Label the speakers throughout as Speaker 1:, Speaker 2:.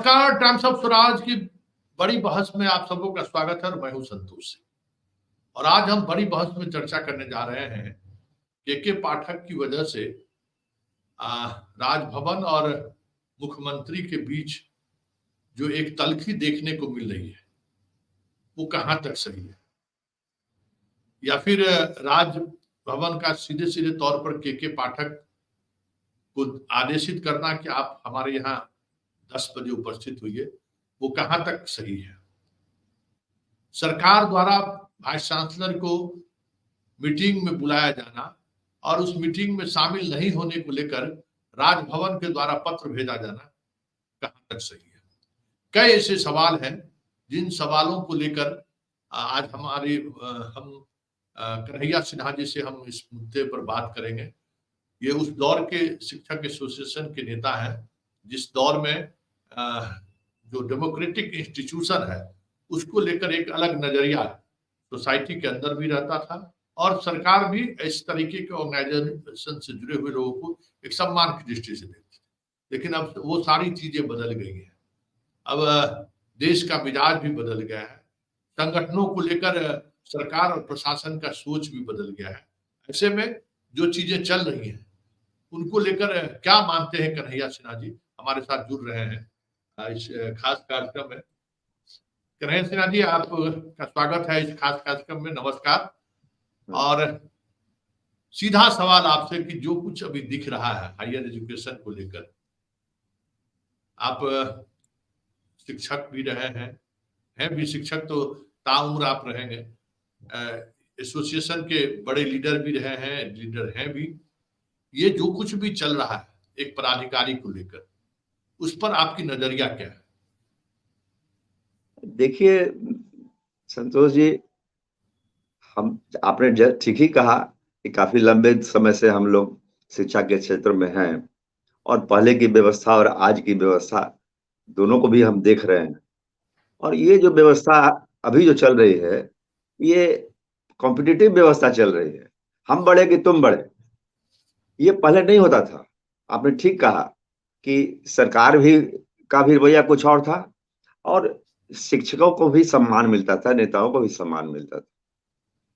Speaker 1: नमस्कार। Times of Swaraj की बड़ी बहस में आप सबों का स्वागत है और मैं हूं संतोष सिंह। और आज हम बड़ी बहस में चर्चा करने जा रहे हैं के पाठक की वजह से राजभवन और मुख्यमंत्री के बीच जो एक तल्खी देखने को मिल रही है वो कहां तक सही है, या फिर राजभवन का सीधे सीधे तौर पर के पाठक को आदेशित करना कि आप हमारे यहाँ 10 बजे उपस्थित हुई, वो कहां तक सही है। सरकार द्वारा वाइस चांसलर को मीटिंग में बुलाया जाना और उस मीटिंग में शामिल नहीं होने को लेकर राजभवन के द्वारा पत्र भेजा जाना कहां तक सही है। कई ऐसे सवाल हैं जिन सवालों को लेकर आज हम कन्हैया सिन्हा जी से हम इस मुद्दे पर बात करेंगे। ये उस दौर के शिक्षक एसोसिएशन के नेता हैं जिस दौर में जो डेमोक्रेटिक इंस्टीट्यूशन है उसको लेकर एक अलग नजरिया सोसाइटी के अंदर भी रहता था और सरकार भी इस तरीके के ऑर्गेनाइजेशन से जुड़े हुए लोगों को एक सम्मान की दृष्टि से देखती थी। लेकिन अब वो सारी चीजें बदल गई हैं। अब देश का मिजाज भी बदल गया है, संगठनों को लेकर सरकार और प्रशासन का सोच भी बदल गया है। ऐसे में जो चीजें चल रही हैं उनको लेकर क्या मानते हैं कन्हैया सिन्हा जी हमारे साथ जुड़ रहे हैं इस खास कार्यक्रम में। कन्हैया सिन्हा जी, आपका स्वागत है इस खास कार्यक्रम में। नमस्कार। और सीधा सवाल आपसे कि जो कुछ अभी दिख रहा है हायर एजुकेशन को लेकर, आप शिक्षक भी रहे हैं भी शिक्षक तो ताउम्र आप रहेंगे, एसोसिएशन के बड़े लीडर भी रहे हैं, लीडर हैं भी। ये जो कुछ भी चल रहा है एक पदाधिकारी को लेकर, उस पर आपकी नजरिया क्या है?
Speaker 2: देखिए संतोष जी, आपने ठीक ही कहा कि काफी लंबे समय से हम लोग शिक्षा के क्षेत्र में हैं और पहले की व्यवस्था और आज की व्यवस्था दोनों को भी हम देख रहे हैं। और ये जो व्यवस्था अभी जो चल रही है ये कॉम्पिटिटिव व्यवस्था चल रही है। हम बढ़े कि तुम बढ़े, ये पहले नहीं होता था। आपने ठीक कहा कि सरकार भी का भी रवैया कुछ और था और शिक्षकों को भी सम्मान मिलता था, नेताओं को भी सम्मान मिलता था।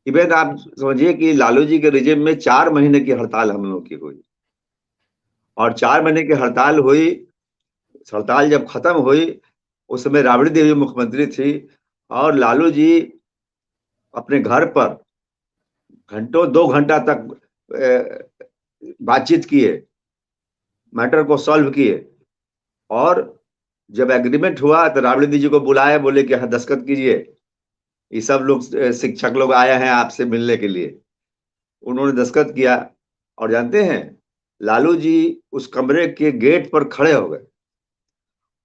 Speaker 2: इवन आप समझिए कि लालू जी के रिजिम में 4 महीने की हड़ताल हम लोग की हुई और 4 महीने की हड़ताल हुई। हड़ताल जब खत्म हुई उस समय राबड़ी देवी मुख्यमंत्री थी और लालू जी अपने घर पर घंटों 2 घंटा तक बातचीत किए, मैटर को सॉल्व किए और जब एग्रीमेंट हुआ तो राबड़ी देवी जी को बुलाया, बोले कि हाँ दस्तखत कीजिए, ये सब लोग शिक्षक लोग आए हैं आपसे मिलने के लिए। उन्होंने दस्तखत किया और जानते हैं लालू जी उस कमरे के गेट पर खड़े हो गए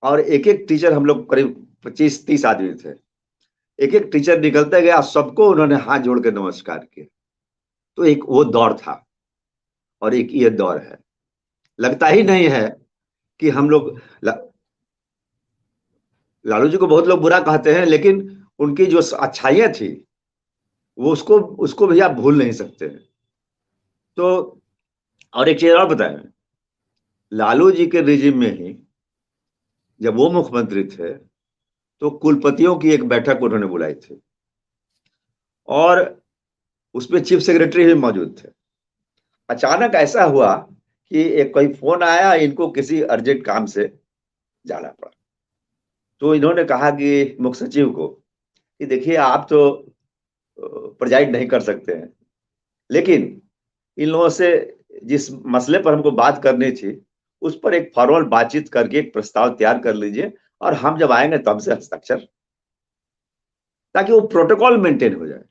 Speaker 2: और एक एक टीचर, हम लोग करीब 25-30 आदमी थे, एक एक टीचर निकलते गया, सबको उन्होंने हाथ जोड़ के नमस्कार किया। तो एक वो दौर था और एक ये दौर है। लगता ही नहीं है कि हम लोग लालू जी को बहुत लोग बुरा कहते हैं, लेकिन उनकी जो अच्छाइयां थी वो उसको भी आप भूल नहीं सकते हैं। तो और एक चीज और बताएं, लालू जी के रिजिम में ही जब वो मुख्यमंत्री थे तो कुलपतियों की एक बैठक उन्होंने बुलाई थी और उसमें चीफ सेक्रेटरी भी मौजूद थे। अचानक ऐसा हुआ कि एक कोई फोन आया, इनको किसी अर्जेंट काम से जाना पड़ा। तो इन्होंने कहा कि मुख्य सचिव को कि देखिए आप तो प्रेजाइड नहीं कर सकते हैं, लेकिन इन लोगों से जिस मसले पर हमको बात करनी थी उस पर एक फॉर्मल बातचीत करके एक प्रस्ताव तैयार कर लीजिए और हम जब आएंगे तो हमसे हस्ताक्षर, ताकि वो प्रोटोकॉल मेंटेन हो जाए।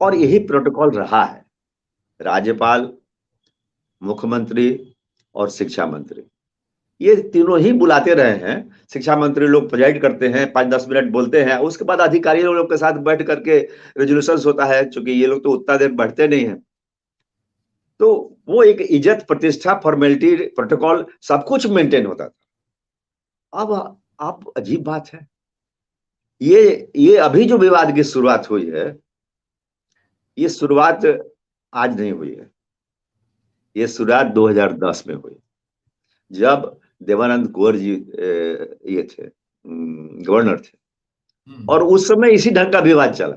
Speaker 2: और यही प्रोटोकॉल रहा है। राज्यपाल, मुख्यमंत्री और शिक्षा मंत्री, ये तीनों ही बुलाते रहे हैं। शिक्षा मंत्री लोग प्रेजाइड करते हैं, 5-10 मिनट बोलते हैं, उसके बाद अधिकारी लोग के साथ बैठ करके रेजोल्यूशन होता है, क्योंकि ये लोग तो उतना देर बैठते नहीं है। तो वो एक इज्जत, प्रतिष्ठा, फॉर्मेलिटी, प्रोटोकॉल सब कुछ मेंटेन होता था। अब आप अजीब बात है, ये अभी जो विवाद की शुरुआत हुई है, ये शुरुआत आज नहीं हुई है, ये शुरुआत 2010 में हुई, जब देवानंद कुंवर जी ये थे गवर्नर थे, और उस समय इसी ढंग का विवाद चला।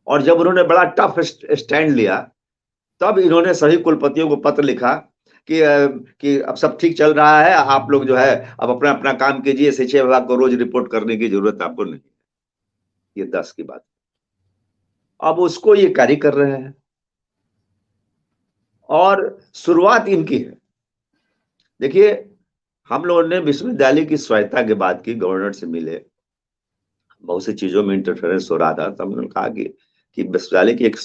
Speaker 2: और जब उन्होंने बड़ा टफ स्टैंड लिया, तब इन्होंने सभी कुलपतियों को पत्र लिखा कि अब सब ठीक चल रहा है, आप लोग जो है अब अपना अपना काम कीजिए, शिक्षा विभाग को रोज रिपोर्ट करने की जरूरत आपको नहीं। ये 10 की बात। अब उसको ये कार्य कर रहे हैं, और शुरुआत इनकी है। देखिए, हम लोगों ने विश्वविद्यालय की स्वायत्तता के बाद की गवर्नर से मिले, बहुत सी चीजों में इंटरफेरेंस हो रहा था, तब उन्होंने कहा कि विश्वविद्यालय की एक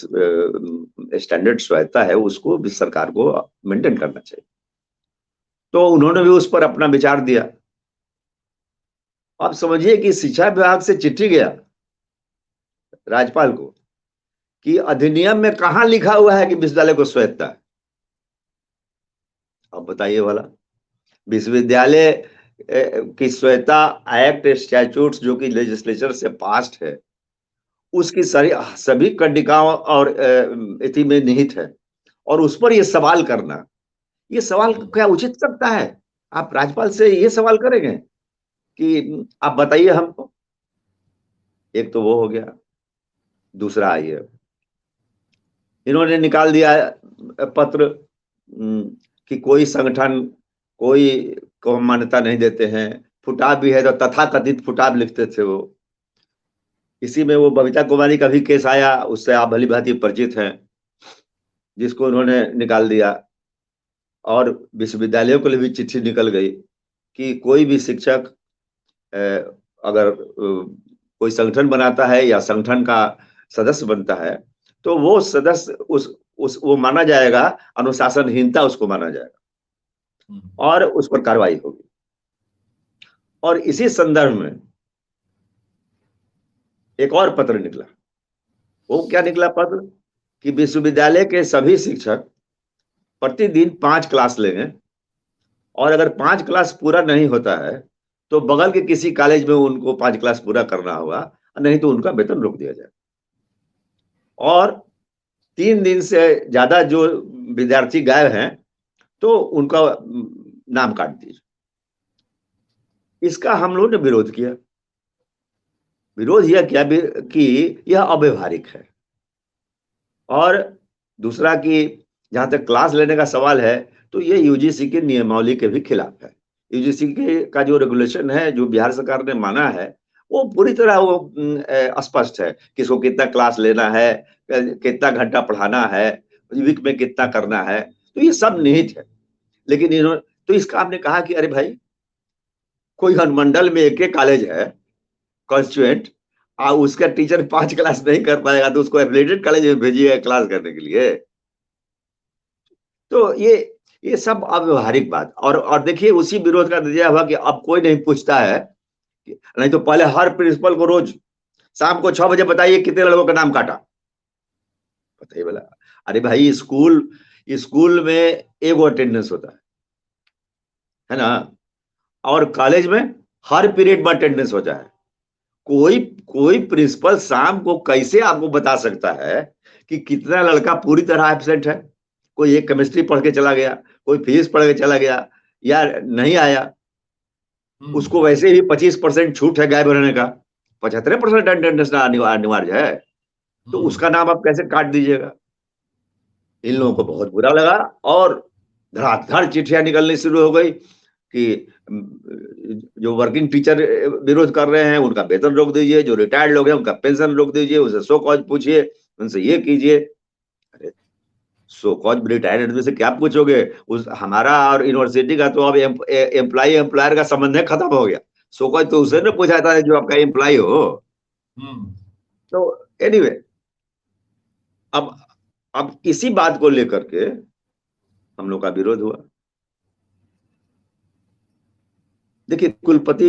Speaker 2: स्टैंडर्ड स्वायत्तता है, उसको भी सरकार को मेंटेन करना चाहिए। तो उन्होंने भी उस पर अपना विचार दिया। अब समझिए कि शिक्षा विभाग से चिट्ठी गया राज्यपाल को कि अधिनियम में कहां लिखा हुआ है कि विश्वविद्यालय को स्वायत्तता है। अब बताइए भला, विश्वविद्यालय की स्वायत्तता एक्ट स्टैट्यूट्स जो कि लेजिस्लेचर से पास्ड है, उसकी सभी कंडिकाओं और इति में निहित है, और उस पर ये सवाल करना, ये सवाल क्या उचित सकता है? आप राज्यपाल से ये सवाल करेंगे कि आप बताइए हमको? एक तो वो हो गया। दूसरा आइए, इन्होंने निकाल दिया पत्र कि कोई संगठन कोई को मान्यता नहीं देते हैं। फुटाव भी है तो तथाकथित फुटाव लिखते थे वो। इसी में वो बबीता कुमारी का भी केस आया, उससे आप भली भांति परिचित हैं, जिसको उन्होंने निकाल दिया। और विश्वविद्यालयों के लिए भी चिट्ठी निकल गई कि कोई भी शिक्षक अगर कोई संगठन बनाता है या संगठन का सदस्य बनता है, तो वो सदस्य वो माना जाएगा, अनुशासनहीनता उसको माना जाएगा और उस पर कार्रवाई होगी। और इसी संदर्भ में एक और पत्र निकला। वो क्या निकला पत्र? कि विश्वविद्यालय के सभी शिक्षक प्रतिदिन 5 क्लास लेंगे, और अगर 5 क्लास पूरा नहीं होता है तो बगल के किसी कॉलेज में उनको 5 क्लास पूरा करना होगा, नहीं तो उनका वेतन रोक दिया जाए। और 3 दिन से ज्यादा जो विद्यार्थी गायब हैं तो उनका नाम काट दीजिए। इसका हम लोगों ने विरोध किया। विरोध यह किया कि यह अव्यवहारिक है। और दूसरा कि जहां तक क्लास लेने का सवाल है, तो ये यूजीसी के नियमावली के भी खिलाफ है। यूजीसी के का जो रेगुलेशन है, जो बिहार सरकार ने माना है, वो पूरी तरह वो स्पष्ट है, किसको कितना क्लास लेना है, कितना घंटा पढ़ाना है, वीक में कितना करना है, तो ये सब निहित है। लेकिन इन्होंने तो इसका आपने कहा कि अरे भाई, कोई अनुमंडल में एक कॉलेज है कॉन्स्टिट्यूएंट, उसका टीचर 5 क्लास नहीं कर पाएगा तो उसको एफिलिएटेड कॉलेज में भेजिएगा क्लास करने के लिए। तो ये सब अव्यवहारिक बात। और देखिए, उसी विरोध का नतीजा हुआ कि अब कोई नहीं पूछता है। नहीं तो पहले हर प्रिंसिपल को रोज शाम को 6 बजे बताइए कितने लड़कों का नाम काटा। बताइए बोला, अरे भाई, स्कूल में एक अटेंडेंस होता है ना, और कॉलेज में हर पीरियड में अटेंडेंस होता है। कोई प्रिंसिपल शाम को कैसे आपको बता सकता है कि कितना लड़का पूरी तरह एब्सेंट है? कोई एक केमिस्ट्री पढ़ के चला गया, कोई फिजिक्स पढ़ के चला गया, या नहीं आया, उसको वैसे ही 25% छूट है गायब रहने का, 75% अटेंडेंस अनिवार्य है, तो उसका नाम आप कैसे काट दीजिएगा? इन लोगों को बहुत बुरा लगा और धड़ाधड़ चिट्ठियां निकलनी शुरू हो गई कि जो वर्किंग टीचर विरोध कर रहे हैं उनका वेतन रोक दीजिए, जो रिटायर्ड लोग हैं उनका पेंशन रोक दीजिए, उनसे सो कॉज पूछिए, उनसे ये कीजिए। अरे, सो कॉज रिटायर्ड आदमी से क्या पूछोगे? हमारा और यूनिवर्सिटी का तो अब एम्प्लॉय एम्प्लॉयर का संबंध खत्म हो गया। सो कॉज तो उसे न पूछा था जो आपका एम्प्लॉय हो। तो एनीवे, अब इसी बात को लेकर के हम लोग का विरोध हुआ। देखिए, कुलपति,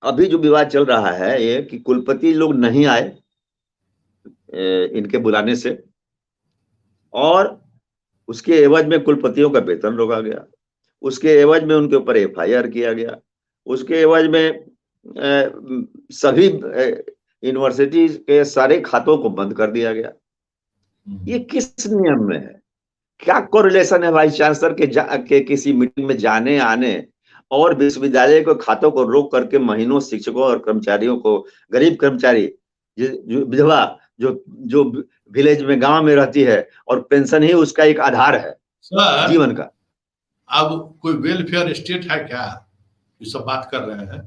Speaker 2: अभी जो विवाद चल रहा है ये कि कुलपति लोग नहीं आए इनके बुलाने से, और उसके एवज में कुलपतियों का वेतन रोका गया, उसके एवज में उनके ऊपर एफआईआर किया गया, उसके एवज में सभी यूनिवर्सिटी के सारे खातों को बंद कर दिया गया। ये किस नियम में है? क्या कोरिलेशन है वाइस चांसलर के किसी मीटिंग में जाने आने और विश्वविद्यालय के खातों को रोक करके महीनों शिक्षकों और कर्मचारियों को, गरीब कर्मचारी, जो विधवा, जो विलेज में, गांव में रहती है, और पेंशन ही उसका एक आधार है
Speaker 1: सर
Speaker 2: जीवन का।
Speaker 1: अब कोई वेलफेयर स्टेट है क्या, ये सब बात कर रहे हैं?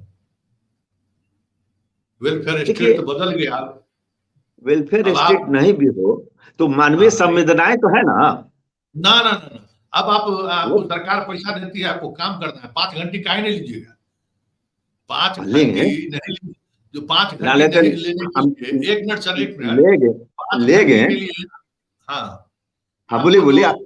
Speaker 1: वेलफेयर स्टेट तो बदल गया।
Speaker 2: वेलफेयर
Speaker 1: अब
Speaker 2: स्टेट
Speaker 1: आप,
Speaker 2: नहीं भी हो तो मानवीय
Speaker 1: हाँ,
Speaker 2: संवेदनाएं तो है ना।
Speaker 1: ना ना ना ना, अब आपको
Speaker 2: वो
Speaker 1: सरकार पैसा देती है, आपको काम करना है, 5 घंटे काहे नहीं लीजिएगा? 5 घंटे
Speaker 2: लेंगे
Speaker 1: नहीं, जो 5 घंटे
Speaker 2: लेकिन
Speaker 1: नहीं लेने के
Speaker 2: हम
Speaker 1: लिए, एक मिनट सर, एक मिनट,
Speaker 2: लेंगे
Speaker 1: 5 घंटे
Speaker 2: लेंगे।
Speaker 1: के लिए, हाँ,
Speaker 2: हाँ, बोलिए
Speaker 1: आपको जो,
Speaker 2: बोलिए आप।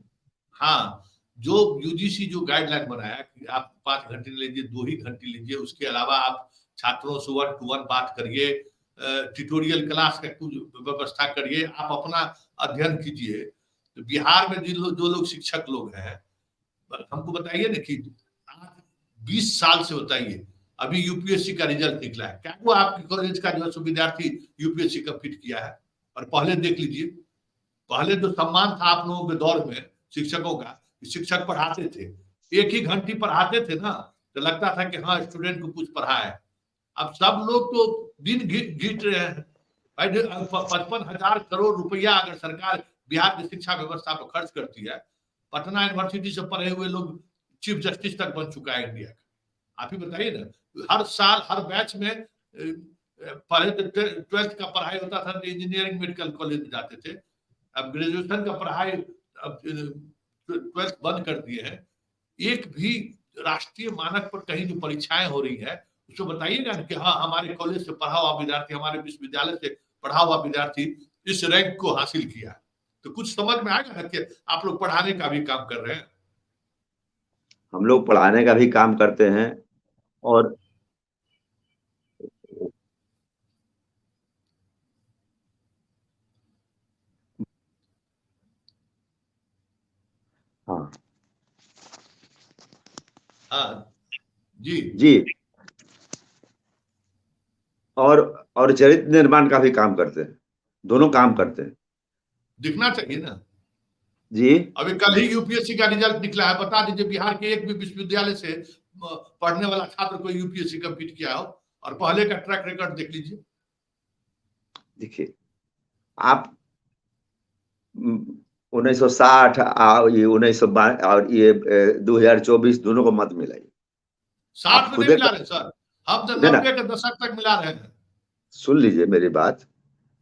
Speaker 1: हाँ, जो यूजीसी जो गाइडलाइन बनाया कि आप 5 घंटे लीजिए, 2 ही घंटे लीजिए, उसके अलावा आप छात्रों से 1-to-1 बात करिए, ट्यूटोरियल क्लास का कुछ व्यवस्था करिए, आप अपना अध्ययन कीजिए। तो बिहार में जो लोग शिक्षक लोग हैं, हमको बताइए ना कि 20 साल से, बताइए, अभी यूपीएससी का रिजल्ट निकला है, क्या वो आपके कॉलेज का जो विद्यार्थी यूपीएससी कंप्लीट किया है? और पहले देख लीजिए, पहले जो सम्मान था आप लोगों के दौर में शिक्षकों का, शिक्षक पढ़ाते थे, 1 ही घंटे पढ़ाते थे ना, तो लगता था कि हाँ, स्टूडेंट को कुछ पढ़ा है। अब सब लोग तो दिन घीट रहे हैं भाई। 55,000 करोड़ रुपया अगर सरकार बिहार की शिक्षा व्यवस्था पर खर्च करती है, पटना यूनिवर्सिटी से पढ़े हुए लोग चीफ जस्टिस तक बन चुका है इंडिया का। आप ही बताइए ना, हर साल हर बैच में, पहले तो 12th का पढ़ाई होता था तो इंजीनियरिंग मेडिकल कॉलेज में जाते थे, अब ग्रेजुएशन का पढ़ाई, अब 12th बंद कर दिए हैं। एक भी राष्ट्रीय मानक पर कहीं जो परीक्षाएं हो रही है, उसको बताइएगा कि हाँ, हमारे कॉलेज से पढ़ा हुआ विद्यार्थी, हमारे विश्वविद्यालय से पढ़ा हुआ विद्यार्थी इस रैंक को हासिल किया, तो कुछ समझ में आएगा ना कि आप लोग पढ़ाने का भी काम कर रहे हैं।
Speaker 2: हम लोग पढ़ाने का भी काम करते हैं। और हाँ
Speaker 1: हाँ जी
Speaker 2: जी, और चरित्र निर्माण का भी काम करते हैं, दोनों काम करते हैं
Speaker 1: दिखना चाहिए ना।
Speaker 2: जी।
Speaker 1: अभी कल ही यूपीएससी का रिजल्ट निकला है, बता दीजिए बिहार के एक भी विश्वविद्यालय से पढ़ने वाला छात्र को यूपीएससी कंप्लीट किया हो, और पहले का ट्रैक रिकॉर्ड देख लीजिए।
Speaker 2: देखिए, आप 1960 ये 1962 और ये 2024 दोनों को मत मिलाइए।
Speaker 1: 60
Speaker 2: आप
Speaker 1: में नहीं
Speaker 2: खुदे
Speaker 1: मिला रहे सर, हम तो
Speaker 2: ना,
Speaker 1: 90 के दशक तक मिला रहे हैं।
Speaker 2: सुन लीजिए मेरी बात।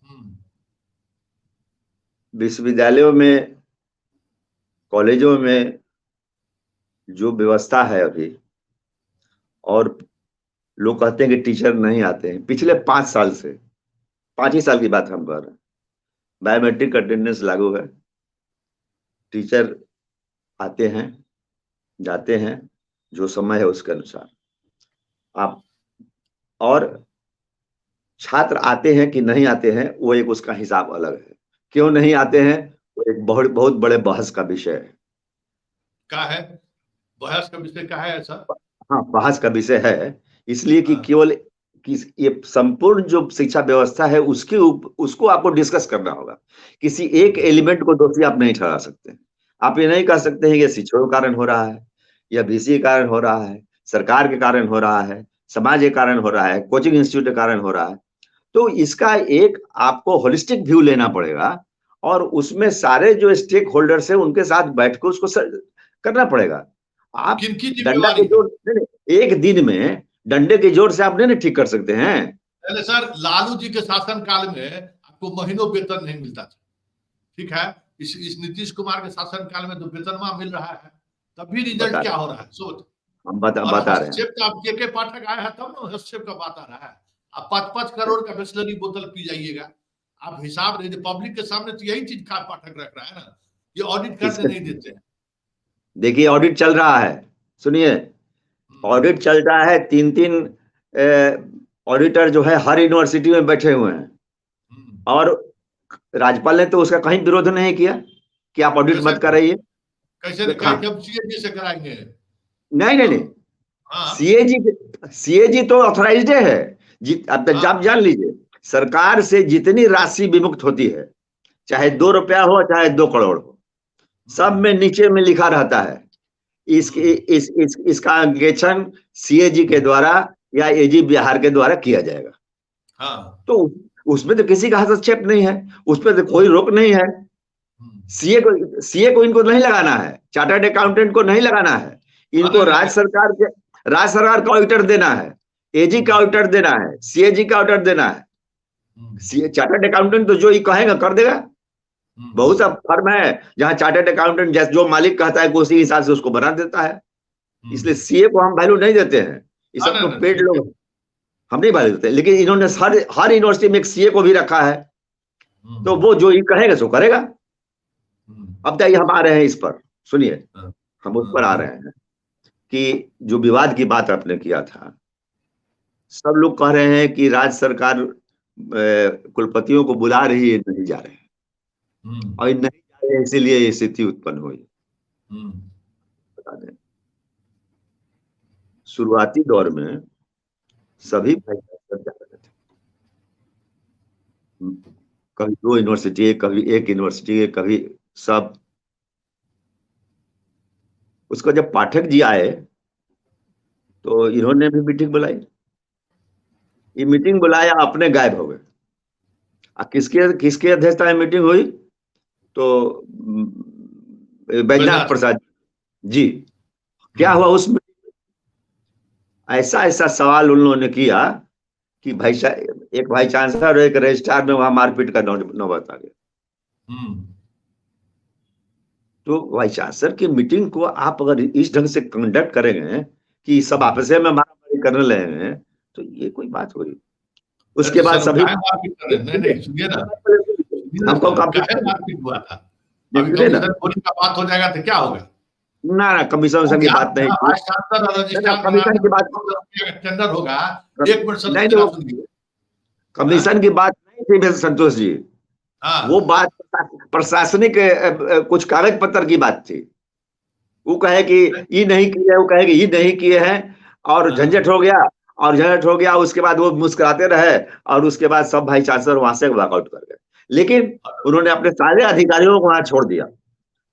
Speaker 1: हम्म,
Speaker 2: विश्वविद्यालयों में, कॉलेजों में जो व्यवस्था है अभी, और लोग कहते हैं कि टीचर नहीं आते हैं, पिछले 5 साल से, 5 ही साल की बात हम कर रहे हैं, बायोमेट्रिक अटेंडेंस लागू है। टीचर आते हैं, जाते हैं, जो समय है उसके अनुसार। आप, और छात्र आते हैं कि नहीं आते हैं, वो एक उसका हिसाब अलग है। क्यों नहीं आते हैं, वो एक बहुत बहुत बड़े बहस का विषय है।
Speaker 1: क्या है बहस का विषय, क्या है ऐसा?
Speaker 2: हाँ, बहस का विषय है, इसलिए कि
Speaker 1: हाँ,
Speaker 2: केवल कि ये संपूर्ण जो शिक्षा व्यवस्था है उसको आपको डिस्कस करना होगा। किसी एक एलिमेंट को दोषी आप नहीं ठहरा सकते। आप ये नहीं कह सकते हैं कि शिक्षकों के कारण हो रहा है, या वीसी के कारण हो रहा है, सरकार के कारण हो रहा है, समाज के कारण हो रहा है, कोचिंग इंस्टीट्यूट के कारण हो रहा है। तो इसका एक आपको होलिस्टिक व्यू लेना पड़ेगा, और उसमें सारे जो स्टेक होल्डर्स हैं उनके साथ बैठ कर उसको करना पड़ेगा। आप
Speaker 1: किनकी
Speaker 2: डंडा के
Speaker 1: जिम्मेवारी है?
Speaker 2: जोर नहीं, एक दिन में डंडे के जोर से आप नहीं ठीक कर सकते हैं।
Speaker 1: पहले सर लालू जी के शासन काल में आपको महीनों वेतन नहीं मिलता था, ठीक है? इस नीतीश कुमार के शासन काल में तो वेतनमान मिल रहा है, तब भी रिजल्ट
Speaker 2: बता
Speaker 1: क्या
Speaker 2: रहे
Speaker 1: हो रहा है सोच।
Speaker 2: हम
Speaker 1: और
Speaker 2: बता रहे हैं।
Speaker 1: हस्तक्षेप का, अब के पाठक आया है तब ना हस्तक्षेप का बात आ रहा है। अब 5-5 करोड़ का बिस्लरी बोतल पी जाइएगा, आप हिसाब नहीं दे, पब्लिक के सामने तो यही चीज का पाठक रख रहा है ना, ये ऑडिट करने
Speaker 2: किसके,
Speaker 1: नहीं देते हैं।
Speaker 2: देखिए ऑडिट चल रहा है, सुनिए,
Speaker 1: हम्म,
Speaker 2: ऑडिट चल रहा है। 3-3 ऑडिटर जो है हर यूनिवर्सिटी में बैठे हुए हैं,
Speaker 1: हम्म,
Speaker 2: और राज्यपाल ने तो उसका कहीं विरोध नहीं किया कि आप ऑडिट
Speaker 1: कैसे
Speaker 2: मत कराइए।
Speaker 1: कैसे
Speaker 2: हाँ,
Speaker 1: कहीं हम सीएजी से कराएंगे?
Speaker 2: नहीं नहीं
Speaker 1: हम,
Speaker 2: नहीं,
Speaker 1: हाँ
Speaker 2: सीएजी सीएजी तो ऑथराइज्ड है। अब तक आप
Speaker 1: हाँ,
Speaker 2: जान लीजिए, सरकार से जितनी राशि विमुक्त होती है, चाहे
Speaker 1: हम्म,
Speaker 2: 2 रुपया हो चाहे 2 करोड़ हो, सब
Speaker 1: हम्म,
Speaker 2: में नीचे में लिखा रहता है।
Speaker 1: हम्म,
Speaker 2: इसका अंकेक्षण सीएजी के द्वारा या एजी बिहार के द्वारा किया जाएगा।
Speaker 1: हाँ।
Speaker 2: तो उसमें तो किसी का हस्तक्षेप नहीं है, उस पर तो कोई रोक नहीं है। सीए को इनको नहीं लगाना है, चार्टर्ड अकाउंटेंट को नहीं लगाना है, इनको राज्य सरकार का ऑडिटर देना है, एजी का ऑडिटर देना है, सीएजी का ऑडिटर देना है। चार्टर्ड अकाउंटेंट तो जो ये कहेगा कर देगा। बहुत सा फर्म है जहां चार्टर्ड अकाउंटेंट जैसे जो मालिक कहता है उसी हिसाब से उसको बना देता है। इसलिए सीए को हम वैल्यू नहीं देते हैं, ये सब तो पेड लोग, हम नहीं वैल्यू देते। लेकिन इन्होंने हर यूनिवर्सिटी में एक सीए को भी रखा है, तो वो जो ये कहेगा सो करेगा। अब तक हम आ रहे हैं इस पर, सुनिए, हम उस पर आ रहे हैं कि जो विवाद की बात आपने किया था, सब लोग कह रहे हैं कि राज्य सरकार कुलपतियों को बुला रही है, नहीं जा रहे हैं, और नहीं जा रहे हैं इसीलिए ये स्थिति उत्पन्न हुई। बता दें, शुरुआती दौर में सभी भाई जा रहे थे, कभी 2 यूनिवर्सिटी, कभी 1 यूनिवर्सिटी, कभी सब। उसको जब पाठक जी आए तो इन्होंने भी मीटिंग बुलाई, ये मीटिंग बुलाया, अपने गायब हो गए। किसके अध्यक्षता में मीटिंग हुई? तो बैजनाथ प्रसाद जी। क्या हुआ उसमें? ऐसा सवाल उन लोगों ने किया कि एक भाई चांसलर और एक रजिस्ट्रार में वहां मारपीट का नौबत आ गया। तो वाइस चांसलर की मीटिंग को आप अगर इस ढंग से कंडक्ट करेंगे कि सब आपस में मारामारी करने लगे हैं, तो ये कोई बात हुई? उसके बाद सभी
Speaker 1: नहीं सुनिए ना,
Speaker 2: हमको
Speaker 1: मारपीट हुआ था, अभी कमीशन का बात हो जाएगा तो क्या होगा?
Speaker 2: ना कमीशन की बात नहीं, कमीशन की बात
Speaker 1: टेंडर होगा, एक मिनट
Speaker 2: नहीं, कमीशन की बात नहीं थी संतोष जी। वो बात प्रशासनिक कुछ कागज पत्र की बात थी। वो कहे कि ये नहीं किए, वो कहे कि ये नहीं किए हैं, और झंझट हो गया। उसके बाद वो मुस्कुराते रहे, और उसके बाद सब भाई चांसलर वहां से वॉकआउट कर गए। लेकिन उन्होंने अपने सारे अधिकारियों को वहां छोड़ दिया,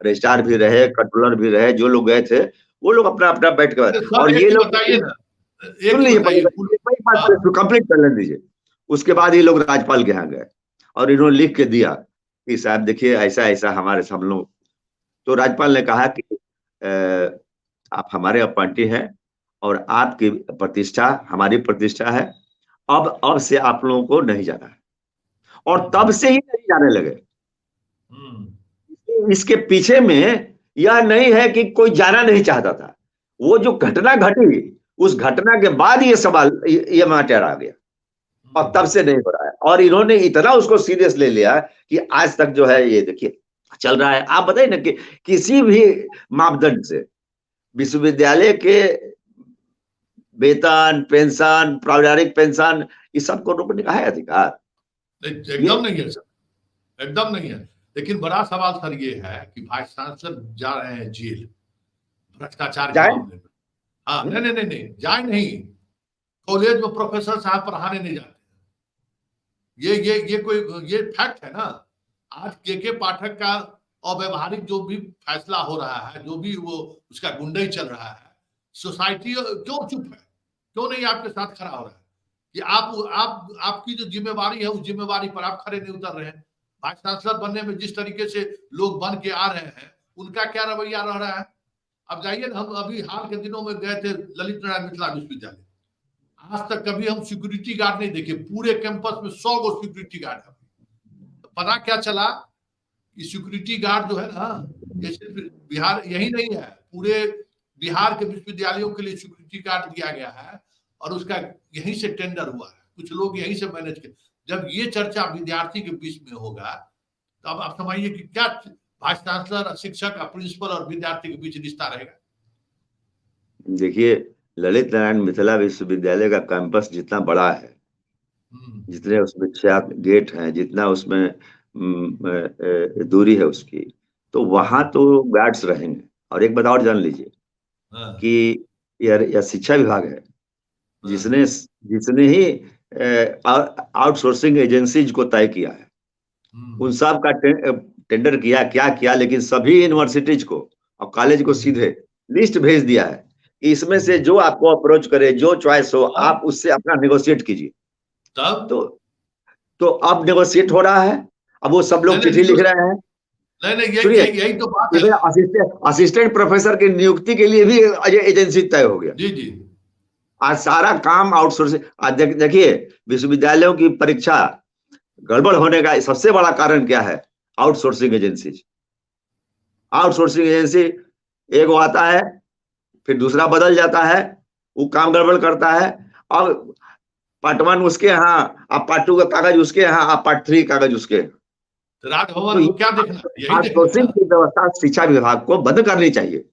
Speaker 2: रजिस्ट्रार भी रहे, कंट्रोलर भी रहे, जो लोग गए थे वो लोग अपना अपना बैठ कर, और ये लोग कंप्लीट कर लेने दीजिए। उसके बाद ये लोग राज्यपाल के यहाँ गए और इन्होंने लिख के दिया कि साहब देखिए ऐसा ऐसा हमारे सब लोग। तो राज्यपाल ने कहा कि आप हमारे अपॉइंटी हैं और आपकी प्रतिष्ठा हमारी प्रतिष्ठा है, अब से आप लोगों को नहीं जाना है। और तब से ही नहीं जाने लगे। इसके पीछे में यह नहीं है कि कोई जाना नहीं चाहता था, वो जो घटना घटी उस घटना के बाद ये सवाल ये मैटर आ गया, और तब से नहीं हो रहा है। और इन्होंने इतना उसको सीरियस ले लिया कि आज तक जो है ये देखिए चल रहा है। आप बताइए ना कि किसी भी मापदंड से विश्वविद्यालय के वेतन, पेंशन, पारिवारिक पेंशन, इस सबको रोकने का है अधिकार?
Speaker 1: एकदम नहीं है सर, एकदम नहीं है। लेकिन बड़ा सवाल सर ये है कि वाइस चांसलर जा रहे हैं जेल भ्रष्टाचार के मामले में। हाँ, नहीं जाए नहीं, कॉलेज में प्रोफेसर साहब पढ़ाने नहीं जाते। ये फैक्ट है ना। आज के पाठक का अव्यवहारिक जो भी फैसला हो रहा है, जो भी वो उसका गुंडई चल रहा है, सोसाइटी क्यों चुप है, क्यों नहीं आपके साथ खड़ा हो रहा है कि आपकी जो जिम्मेवारी है उस जिम्मेवारी पर आप खड़े नहीं उतर रहे हैं। वाइस चांसलर बनने में जिस तरीके से लोग बन के आ रहे हैं, उनका क्या रवैया रह रहा है? अब जाइए ना, हम अभी हाल के दिनों में गए थे ललित नारायण मिथिला विश्वविद्यालय, आज तक कभी हम सिक्योरिटी गार्ड नहीं देखे। पूरे कैंपस में 100 गो सिक्योरिटी गार्ड है। पता क्या चला कि सिक्योरिटी गार्ड जो है ना, ये सिर्फ बिहार यही नहीं है, पूरे बिहार के विश्वविद्यालयों के लिए सिक्योरिटी गार्ड दिया गया है, और उसका यहीं से टेंडर हुआ है, कुछ लोग यहीं से मैनेज कर। जब ये चर्चा विद्यार्थी के बीच में होगा तो अब आप समझिए कि क्या वाइस चांसलर, शिक्षक, प्रिंसिपल और विद्यार्थी के बीच रिश्ता रहेगा।
Speaker 2: देखिए, ललित नारायण मिथिला विश्वविद्यालय का कैंपस जितना बड़ा है, जितने उसमें 6 गेट हैं, जितना उसमें दूरी है उसकी, तो वहां तो गार्ड्स रहेंगे। और एक बात और जान लीजिए कि यह शिक्षा विभाग है जिसने ही आउटसोर्सिंग एजेंसीज को तय किया है, उन सब का टेंडर किया, क्या किया, लेकिन सभी यूनिवर्सिटीज को और कॉलेज को सीधे लिस्ट भेज दिया है इसमें से जो आपको अप्रोच करे, जो चॉइस हो, आप उससे अपना नेगोशिएट कीजिए।
Speaker 1: तब
Speaker 2: तो अब नेगोशिएट हो रहा है, अब वो सब लोग चिट्ठी लिख रहे हैं।
Speaker 1: नहीं
Speaker 2: सुनिए,
Speaker 1: यही तो बात है।
Speaker 2: असिस्टेंट प्रोफेसर की नियुक्ति के लिए भी एजेंसी तय हो गया।
Speaker 1: जी जी,
Speaker 2: आज सारा काम आउटसोर्सिंग। आज देखिए, विश्वविद्यालयों की परीक्षा गड़बड़ होने का सबसे बड़ा कारण क्या है? Outsourcing agency. आउटसोर्सिंग एजेंसी एक वो आता है, फिर दूसरा बदल जाता है, वो काम गड़बड़ करता है। अब पार्ट 1 उसके यहाँ, अब पार्ट 2 का कागज उसके यहाँ, अब पार्ट 3 कागज उसके।
Speaker 1: तो राजभवन
Speaker 2: तो
Speaker 1: को
Speaker 2: ये
Speaker 1: क्या देखना, यही देखना
Speaker 2: आउटसोर्सिंग
Speaker 1: था।
Speaker 2: की व्यवस्था शिक्षा विभाग को बंद करनी चाहिए।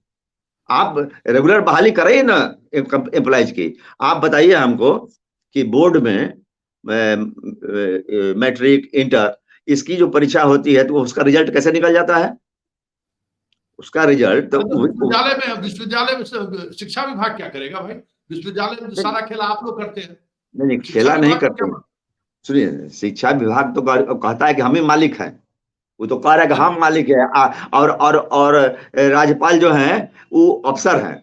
Speaker 2: आप रेगुलर बहाली करें ना एम्प्लॉयज की। आप बताइए हमको कि बोर्ड में मैट्रिक, इंटर, इसकी जो परीक्षा होती है, तो उसका रिजल्ट कैसे निकल जाता है? उसका रिजल्ट तो
Speaker 1: विश्वविद्यालय में शिक्षा विभाग क्या करेगा भाई? विश्वविद्यालय में तो सारा खेला आप लोग करते हैं।
Speaker 2: नहीं,
Speaker 1: शिक्षा
Speaker 2: खेला नहीं
Speaker 1: विभाग को
Speaker 2: करते
Speaker 1: क्या?
Speaker 2: हैं। सुनिए, शिक्षा विभाग तो कहता है कि हम ही मालिक हैं। वो तो कह रहा है कि हम मालिक है। और राज्यपाल जो हैं वो अफसर हैं।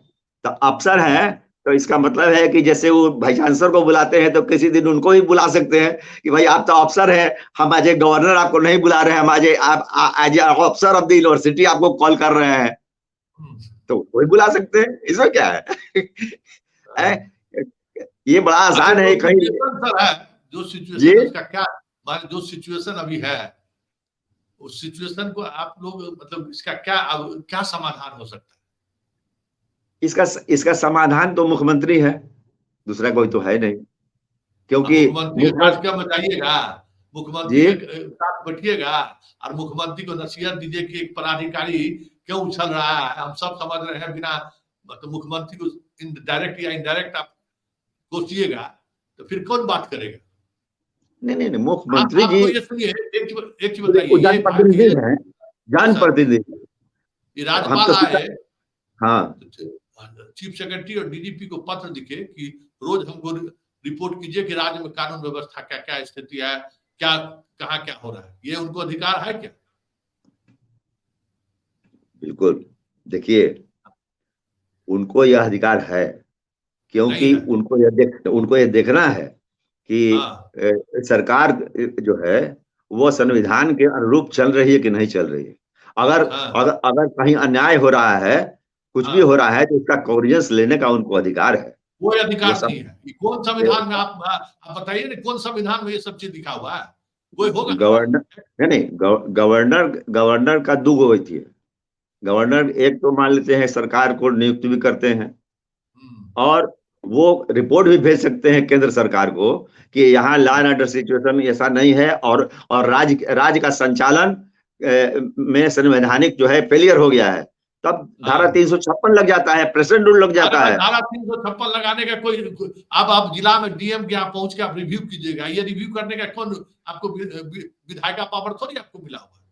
Speaker 2: तो अफसर हैं, तो इसका मतलब है कि जैसे वो वाइस चांसलर को बुलाते हैं, तो किसी दिन उनको ही बुला सकते हैं कि भाई आप तो अफसर हैं, हम एज ए गवर्नर आपको नहीं बुला रहे हैं, हम एज ए अफसर ऑफ द यूनिवर्सिटी आपको कॉल कर रहे हैं। तो कोई बुला सकते हैं, इसमें क्या है? ये बड़ा आसान है कहीं।
Speaker 1: सर है जो
Speaker 2: जी,
Speaker 1: सिचुएशन, उसका क्या मान, जो सिचुएशन अभी है, उस सिचुएशन को आप लोग मतलब इसका क्या समाधान हो सकता है?
Speaker 2: इसका समाधान तो मुख्यमंत्री है, दूसरा कोई तो है नहीं। क्योंकि
Speaker 1: मुख्यमंत्री के कार्यक्रम में जाइएगा, मुख्यमंत्री
Speaker 2: जी,
Speaker 1: के साथ बैठिएगा और मुख्यमंत्री को नसीहत दीजिए कि एक पदाधिकारी क्यों उछल रहा है। हम सब समझ रहे हैं, बिना मतलब मुख्यमंत्री को डायरेक्ट या इनडायरेक्ट आप कोसिएगा तो फिर कौन बात करेगा?
Speaker 2: नहीं, मुख्यमंत्री जी
Speaker 1: आपको ये सुनिए, एक चीज बताइए,
Speaker 2: वो
Speaker 1: ये
Speaker 2: जनप्रतिनिधि
Speaker 1: भारतीय
Speaker 2: हैं, जनप्रतिनिधि।
Speaker 1: ये
Speaker 2: हम
Speaker 1: राज्यपाल
Speaker 2: तो
Speaker 1: आए,
Speaker 2: हाँ,
Speaker 1: चीफ सेक्रेटरी और डीजीपी को पत्र लिखे कि रोज हमको रिपोर्ट कीजिए कि राज्य में कानून व्यवस्था क्या क्या स्थिति है, क्या कहाँ क्या हो रहा है। ये उनको अधिकार है क्या?
Speaker 2: बिल्कुल। देखिए, उनको यह अधिकार है,
Speaker 1: नहीं
Speaker 2: क्योंकि
Speaker 1: है।
Speaker 2: उनको ये देखना है कि
Speaker 1: हाँ
Speaker 2: सरकार जो है वो संविधान के अनुरूप चल रही है कि नहीं चल रही है। अगर
Speaker 1: हाँ
Speaker 2: अगर अगर कहीं अन्याय हो रहा है, कुछ भी हो
Speaker 1: हाँ,
Speaker 2: रहा है, तो उसका कॉग्निजेंस लेने का उनको अधिकार है।
Speaker 1: कोई
Speaker 2: वो
Speaker 1: अधिकार नहीं
Speaker 2: सब
Speaker 1: है। ये कौन संविधान में आप बताइए ना, कौन संविधान में ये सब चीज लिखा हुआ है? कोई होगा ना भाई?
Speaker 2: गवर्नर, नहीं, गवर्नर का दो होती है। गवर्नर एक तो मान लेते हैं सरकार को नियुक्त भी करते हैं, और वो रिपोर्ट भी भेज सकते हैं केंद्र सरकार को कि यहाँ लॉ एंड ऑर्डर सिचुएशन ऐसा नहीं है, और राज्य का संचालन में संवैधानिक जो है फेलियर हो गया है, तब धारा 356 लग जाता है, प्रेसिडेंट रूल लग
Speaker 1: अरे
Speaker 2: जाता
Speaker 1: भाई,
Speaker 2: है।
Speaker 1: धारा 356 लगाने का अब आप जिला में डीएम के यहाँ पहुंच के आप रिव्यू कीजिएगा। ये रिव्यू करने का कौन आपको विधायक का पावर थोड़ी आपको मिला हुआ है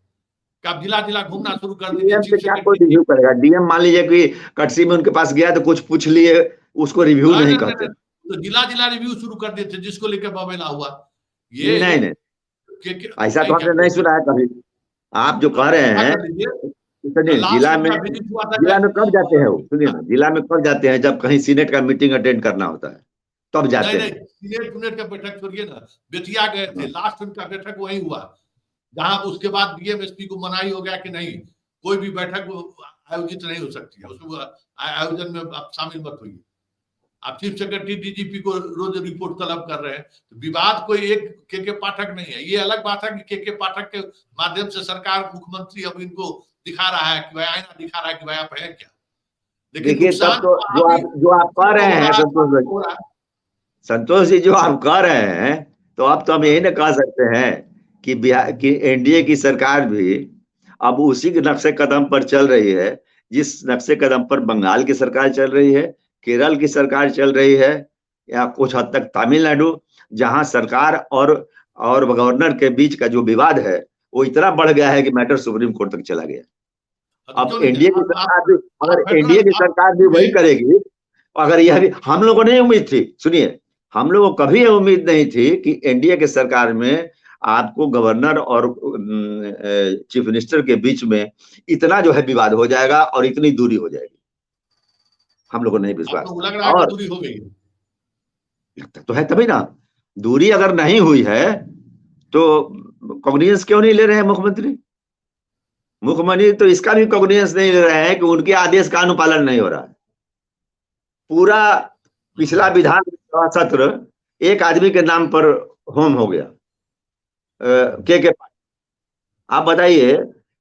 Speaker 1: कि आप जिला जिला घूमना शुरू कर दीजिए
Speaker 2: डीएम
Speaker 1: चीफ
Speaker 2: से क्या कोई
Speaker 1: सेक्रेटरी।
Speaker 2: रिव्यू करेगा? डीएम मान लीजिए कि कटसी में उनके पास गया तो कुछ पूछ लिए, उसको रिव्यू नहीं कहते।
Speaker 1: तो जिला जिला रिव्यू शुरू कर दिए थे, जिसको लेकर बवेला हुआ ये
Speaker 2: नहीं नहीं, ऐसा तो
Speaker 1: नहीं क्या
Speaker 2: हमने नहीं सुना है कभी। आप जो कह
Speaker 1: आप
Speaker 2: रहे
Speaker 1: पता
Speaker 2: हैं,
Speaker 1: कर लीजिए।
Speaker 2: सुनिए,
Speaker 1: लास्ट में मेरा विजिट हुआ था
Speaker 2: जिला में कब जाते हैं वो? सुनिए
Speaker 1: हाँ,
Speaker 2: ना, जिला में कब जाते हैं? जब कहीं सीनेट का मीटिंग अटेंड करना होता है, तब
Speaker 1: नहीं
Speaker 2: जाते
Speaker 1: नहीं,
Speaker 2: हैं।
Speaker 1: सीनेट का बैठक छोड़िए ना, बेतिया गए थे,
Speaker 2: हाँ।
Speaker 1: लास्ट उनका बैठक वही हुआ, जहां उसके बाद डीएम एसपी को मनाही हो गया कि नहीं, कोई भी बैठक आयोजित नहीं हो सकती है, उसमें आयोजन में आप शामिल मत होइए। आप चीफ सेक्रेटरी डीजीपी को रोज रिपोर्ट तलब कर रहे हैं, तो विवाद कोई एक के पाठक नहीं है। ये अलग बात है कि के पाठक के माध्यम से सरकार, मुख्यमंत्री अब इनको दिखा रहा है कि भाई, आईना दिखा रहा है कि भाई आप हैं क्या। लेकिन
Speaker 2: देखिए, तब
Speaker 1: नुकसान
Speaker 2: तो जो आप कह रहे हैं संतोष जी, जो आप कह रहे हैं, तो अब तो हम यही ना कह सकते हैं कि बिहार की एनडीए की सरकार भी अब उसी के नक्शे कदम पर चल रही है, जिस नक्शे कदम पर बंगाल की सरकार चल रही है, केरल की सरकार चल रही है, या कुछ हद तक तमिलनाडु, जहां सरकार और गवर्नर के बीच का जो विवाद है वो इतना बढ़ गया है कि मैटर सुप्रीम कोर्ट तक चला गया। अब एनडीए की सरकार भी, अगर एनडीए की सरकार भी वही करेगी, अगर यह भी हम लोगों को नहीं उम्मीद थी। सुनिए, हम लोगों को कभी उम्मीद नहीं थी कि एनडीए के सरकार में आपको गवर्नर और चीफ मिनिस्टर के बीच में इतना जो है विवाद हो जाएगा और इतनी दूरी हो जाएगी। हम लोग को नहीं
Speaker 1: आपको
Speaker 2: विश्वास।
Speaker 1: लग रहा है कि
Speaker 2: और
Speaker 1: दूरी हो गई है?
Speaker 2: लगता तो है तभी ना, दूरी अगर नहीं हुई है तो कॉग्निजेंस क्यों नहीं ले रहे हैं मुख्यमंत्री? मुख्यमंत्री तो इसका भी कॉग्निजेंस नहीं ले रहे हैं कि उनके आदेश का अनुपालन नहीं हो रहा है। पूरा पिछला विधानसभा सत्र एक आदमी के नाम पर होम हो गया, के आप बताइए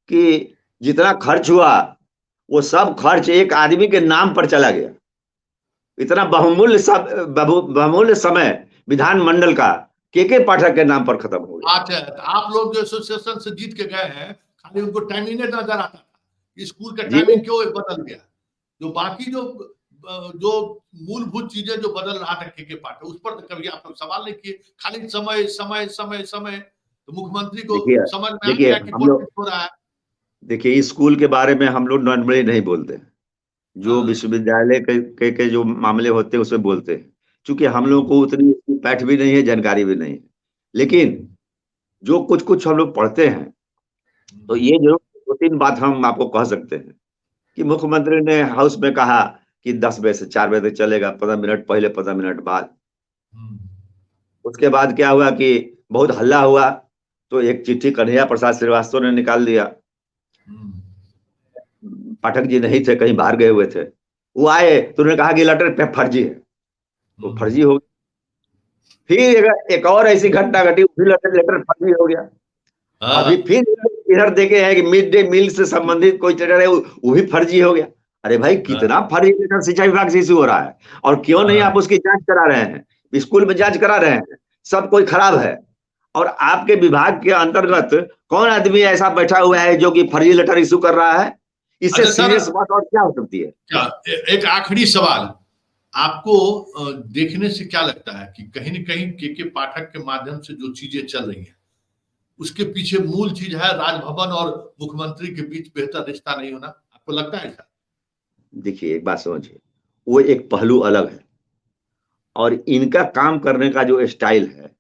Speaker 2: कि जितना खर्च हुआ वो सब खर्च एक आदमी के नाम पर चला गया। इतना बहुमूल्य समय विधानमंडल का के पाठक के नाम पर खत्म हो गया।
Speaker 1: अच्छा, आप लोग जो एसोसिएशन से जीत के गए हैं, खाली उनको टाइमिंग नजर आता था, स्कूल का
Speaker 2: जी
Speaker 1: टाइमिंग क्यों बदल गया? जो बाकी जो मूलभूत चीजें जो बदल रहा था के पाठक, उस पर तो कभी आप लोग सवाल नहीं किए, खाली समय समय समय समय। तो मुख्यमंत्री को
Speaker 2: देखिए
Speaker 1: समझ में आ
Speaker 2: देखिए
Speaker 1: गया कि
Speaker 2: हम लोग,
Speaker 1: पॉलिटिक्स हो रहा है।
Speaker 2: देखिए स्कूल के बारे में हम लोग नॉर्मली नहीं बोलते, जो
Speaker 1: हाँ,
Speaker 2: विश्वविद्यालय के जो मामले होते हैं उसमें बोलते हैं, क्योंकि हम लोग को उतनी पैठ भी नहीं है, जानकारी भी नहीं है। लेकिन जो कुछ कुछ हम लोग पढ़ते हैं, तो ये जो 2-3 बात हम आपको कह सकते हैं कि मुख्यमंत्री ने हाउस में कहा कि 10 बजे से 4 बजे तक चलेगा, 15 मिनट पहले 15 मिनट बाद। उसके बाद क्या हुआ कि बहुत हल्ला हुआ, तो एक चिट्ठी कन्हैया प्रसाद श्रीवास्तव ने निकाल दिया। पाठक जी नहीं थे, कहीं बाहर गए हुए थे, वो आए तो उन्होंने कहा कि लेटर फर्जी है, तो फर्जी हो गया। फिर एक और ऐसी घटना घटी, फिर लेटर फर्जी हो गया। अभी फिर इधर देखे हैं कि मिड डे मील से संबंधित कोई लेटर है, वो भी फर्जी हो गया। अरे भाई, कितना फर्जी लेटर शिक्षा विभाग से इश्यू हो रहा है, और क्यों नहीं आप उसकी जांच करा रहे हैं, स्कूल में जांच करा रहे हैं? सब कोई खराब है, और आपके विभाग के अंतर्गत कौन आदमी ऐसा बैठा हुआ है जो कि फर्जी लेटर इश्यू कर रहा है? इससे सीरियस बात और क्या हो सकती है?
Speaker 1: एक आखिरी सवाल, आपको देखने से क्या लगता है कि कहीं न कहीं के पाठक के माध्यम से जो चीजें चल रही हैं, उसके पीछे मूल चीज है राजभवन और मुख्यमंत्री के बीच बेहतर रिश्ता नहीं होना? आपको लगता है ऐसा?
Speaker 2: देखिए एक बात समझिए, वो एक पहलू अलग है, और इनका काम करने का जो स्टाइल है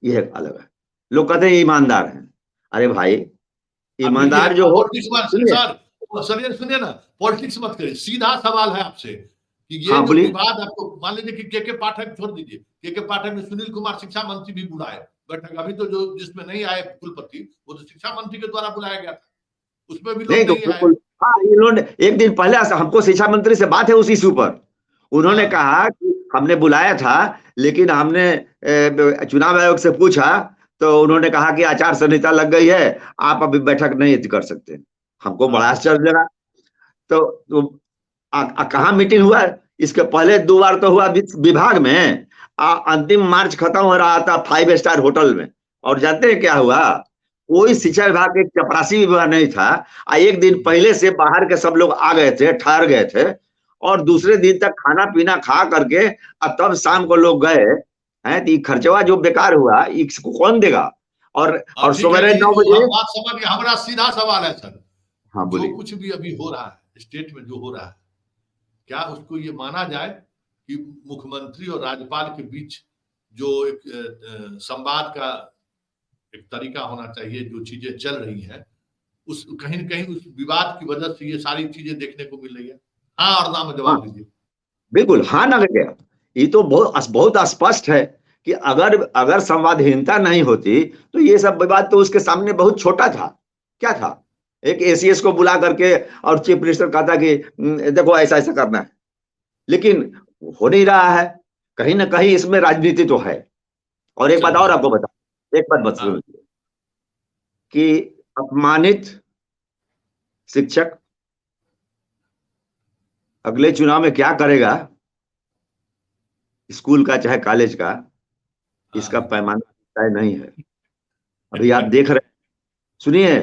Speaker 2: यह अलग है। लोग कहते हैं ईमानदार हैं, अरे भाई ईमानदार जो हो, सुनिए
Speaker 1: सर सुनिए ना, पॉलिटिक्स मत करिए, सीधा सवाल है आपसे कि ये
Speaker 2: हाँ
Speaker 1: जो
Speaker 2: बोलिए।
Speaker 1: विवाद आपको, मान लीजिए कि के पाठक छोड़ दीजिए, के पाठक ने सुनील कुमार शिक्षा मंत्री भी बुलाए बैठक, अभी तो जो जिसमें नहीं आए कुलपति, वो तो शिक्षा मंत्री के द्वारा बुलाया गया था, उसमें भी लोग
Speaker 2: नहीं तो
Speaker 1: नहीं आए।
Speaker 2: बिल्कुल, हाँ इन्होंने एक दिन पहले हमको शिक्षा मंत्री से बात है उस इशू पर, उन्होंने कहा कि हमने बुलाया था, लेकिन हमने चुनाव आयोग से पूछा तो उन्होंने कहा कि आचार संहिता लग गई है, आप अभी बैठक नहीं कर सकते। हमको बड़ा आश्चर्य लगा। तो कहाँ मीटिंग हुआ? इसके पहले 2 बार तो हुआ विभाग में, अंतिम मार्च खत्म हो रहा था 5 स्टार होटल में, और जानते हैं क्या हुआ? कोई शिक्षा विभाग के चपरासी विभाग नहीं था। एक दिन पहले से बाहर के सब लोग आ गए थे, ठहर गए थे, और दूसरे दिन तक खाना पीना खा करके तब शाम को लोग गए हैं। तो खर्चवा जो बेकार हुआ, इसको कौन देगा? और सवेरे 9 बजे।
Speaker 1: बात समझ गया, हमारा सीधा सवाल है सर,
Speaker 2: हाँ
Speaker 1: जो
Speaker 2: बोलिए।
Speaker 1: कुछ भी अभी हो रहा है स्टेट में, जो हो रहा है, क्या उसको ये माना जाए कि मुख्यमंत्री और राज्यपाल के बीच जो एक संवाद का एक तरीका होना चाहिए, जो चीजें चल रही हैं, उस कहीं न कहीं उस विवाद की वजह से ये सारी चीजें देखने को मिल रही है? हाँ और ना में जवाब दीजिए।
Speaker 2: बिल्कुल हाँ ना गया। ये तो बहुत स्पष्ट है कि अगर संवादहीनता नहीं होती तो ये सब विवाद तो उसके सामने बहुत छोटा था। क्या था? एक एसीएस को बुला करके और चीफ मिनिस्टर कहता कि देखो ऐसा ऐसा करना है, लेकिन हो नहीं रहा है। कहीं ना कहीं इसमें राजनीति तो है। और एक बात और आपको बता, एक बात बता कि अपमानित शिक्षक अगले चुनाव में क्या करेगा, स्कूल का चाहे कॉलेज का, इसका पैमाना तय नहीं है। अभी आप देख रहे हैं, सुनिए,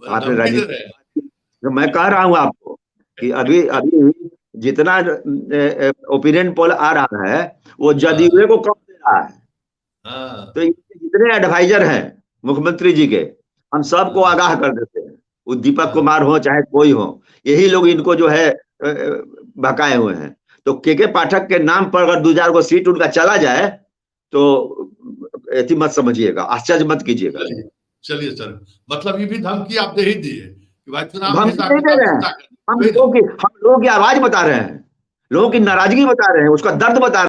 Speaker 2: आपने राजनीति, तो मैं कह रहा हूं आपको कि अभी अभी जितना ओपिनियन पोल आ रहा है वो जदयू को कम दे रहा है। तो जितने एडवाइजर हैं मुख्यमंत्री जी के, हम सबको आगाह कर देते हैं, वो दीपक कुमार हो चाहे कोई हो, यही लोग इनको जो है भकाए हुए हैं। तो के पाठक के नाम पर अगर 2,000 को सीट उनका चला जाए तो ऐसी मत समझिएगा, आश्चर्य मत कीजिएगा।
Speaker 1: चलिए सर, मतलब ये भी धमकी आप दे ही दिए कि भाई चुनाव
Speaker 2: हम
Speaker 1: में
Speaker 2: नहीं दे रहे हैं, हम लोगों की आवाज बता रहे हैं। लोगों की नाराजगी बता रहे हैं, उसका दर्द बता